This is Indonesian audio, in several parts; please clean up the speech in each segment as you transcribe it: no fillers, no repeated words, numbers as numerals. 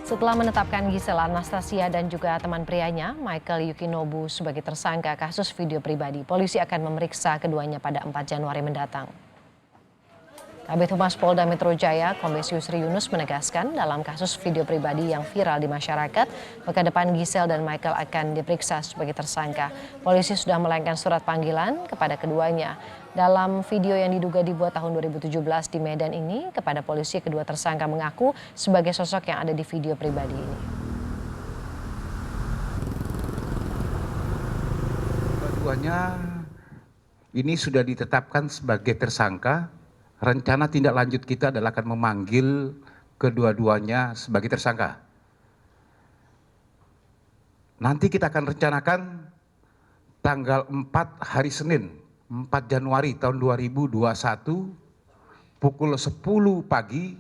Setelah menetapkan Gisela Anastasia dan juga teman prianya, Michael Yukinobu sebagai tersangka kasus video pribadi, polisi akan memeriksa keduanya pada 4 Januari mendatang. Kabid Humas Polda Metro Jaya, Kombes Yusri Yunus menegaskan dalam kasus video pribadi yang viral di masyarakat, pekan depan Gisel dan Michael akan diperiksa sebagai tersangka. Polisi sudah melayangkan surat panggilan kepada keduanya. Dalam video yang diduga dibuat tahun 2017 di Medan ini, kepada polisi kedua tersangka mengaku sebagai sosok yang ada di video pribadi ini. Keduanya ini sudah ditetapkan sebagai tersangka. Rencana tindak lanjut kita adalah akan memanggil kedua-duanya sebagai tersangka. Nanti kita akan rencanakan tanggal 4 hari Senin, 4 Januari tahun 2021 pukul 10 pagi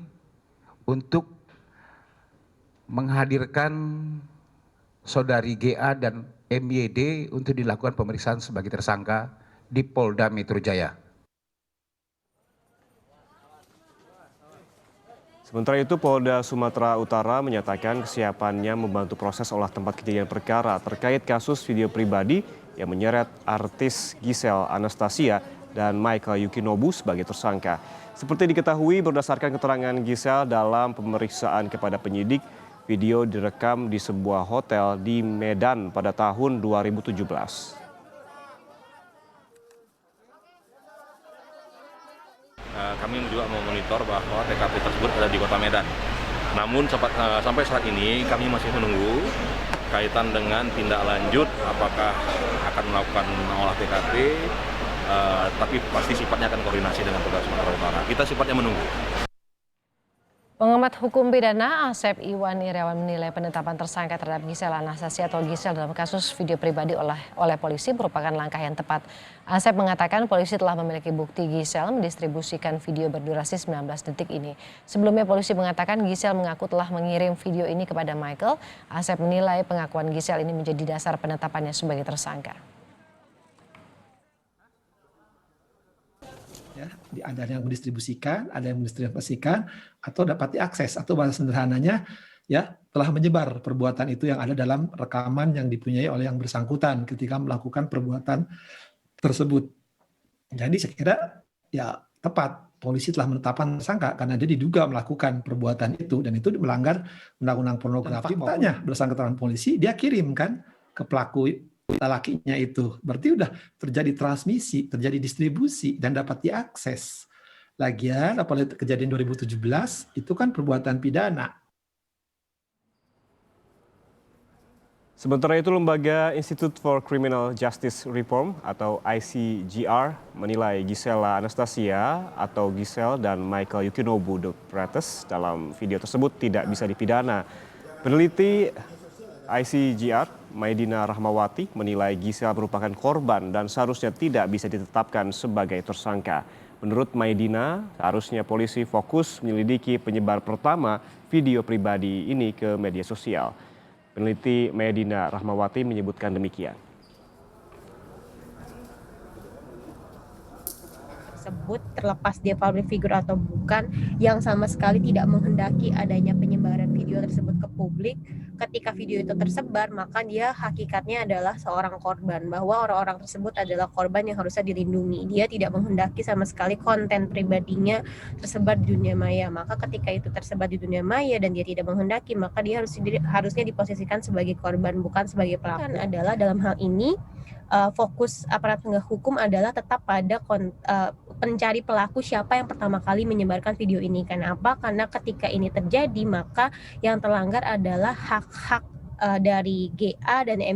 untuk menghadirkan saudari GA dan MYD untuk dilakukan pemeriksaan sebagai tersangka di Polda Metro Jaya. Sementara itu, Polda Sumatera Utara menyatakan kesiapannya membantu proses olah tempat kejadian perkara terkait kasus video pribadi yang menyeret artis Gisel Anastasia dan Michael Yukinobu sebagai tersangka. Seperti diketahui berdasarkan keterangan Gisel dalam pemeriksaan kepada penyidik, video direkam di sebuah hotel di Medan pada tahun 2017. Kami juga memonitor bahwa TKP tersebut ada di Kota Medan. Namun sampai saat ini kami masih menunggu kaitan dengan tindak lanjut apakah akan melakukan olah TKP, tapi pasti sifatnya akan koordinasi dengan Polda Sumatera Utara. Kita sifatnya menunggu. Pengamat hukum pidana Asep Iwan Irawan menilai penetapan tersangka terhadap Gisel Anastasia atau Gisel dalam kasus video pribadi oleh polisi merupakan langkah yang tepat. Asep mengatakan polisi telah memiliki bukti Gisel mendistribusikan video berdurasi 19 detik ini. Sebelumnya polisi mengatakan Gisel mengaku telah mengirim video ini kepada Michael. Asep menilai pengakuan Gisel ini menjadi dasar penetapannya sebagai tersangka. Ya, ada yang mendistribusikan, ada yang mendistribusikan, atau dapat diakses, atau bahasa sederhananya ya telah menyebar perbuatan itu yang ada dalam rekaman yang dipunyai oleh yang bersangkutan ketika melakukan perbuatan tersebut. Jadi saya kira ya tepat polisi telah menetapkan tersangka karena dia diduga melakukan perbuatan itu dan itu melanggar undang-undang pornografi. Faktanya berdasarkan keterangan polisi dia kirimkan ke pelaku lakinya itu. Berarti udah terjadi transmisi, terjadi distribusi dan dapat diakses. Lagian apalagi kejadian 2017 itu kan perbuatan pidana. Sementara itu, Lembaga Institute for Criminal Justice Reform atau ICGR menilai Gisela Anastasia atau Gisel dan Michael Yukinobu Deprates dalam video tersebut tidak bisa dipidana. Peneliti ICGR Maidina Rahmawati menilai Gisel merupakan korban dan seharusnya tidak bisa ditetapkan sebagai tersangka. Menurut Maidina, seharusnya polisi fokus menyelidiki penyebar pertama video pribadi ini ke media sosial. Peneliti Maidina Rahmawati menyebutkan demikian. Tersebut terlepas dia public figure atau bukan, yang sama sekali tidak menghendaki adanya penyebaran video tersebut ke publik. Ketika video itu tersebar, maka dia hakikatnya adalah seorang korban, bahwa orang-orang tersebut adalah korban yang harusnya dilindungi. Dia tidak menghendaki sama sekali konten pribadinya tersebar di dunia maya. Maka ketika itu tersebar di dunia maya dan dia tidak menghendaki, maka dia harusnya diposisikan sebagai korban, bukan sebagai pelaku. Kan adalah dalam hal ini fokus aparat penegak hukum adalah tetap pada pencari pelaku siapa yang pertama kali menyebarkan video ini. Kenapa? Karena ketika ini terjadi maka yang terlanggar adalah hak-hak dari GA dan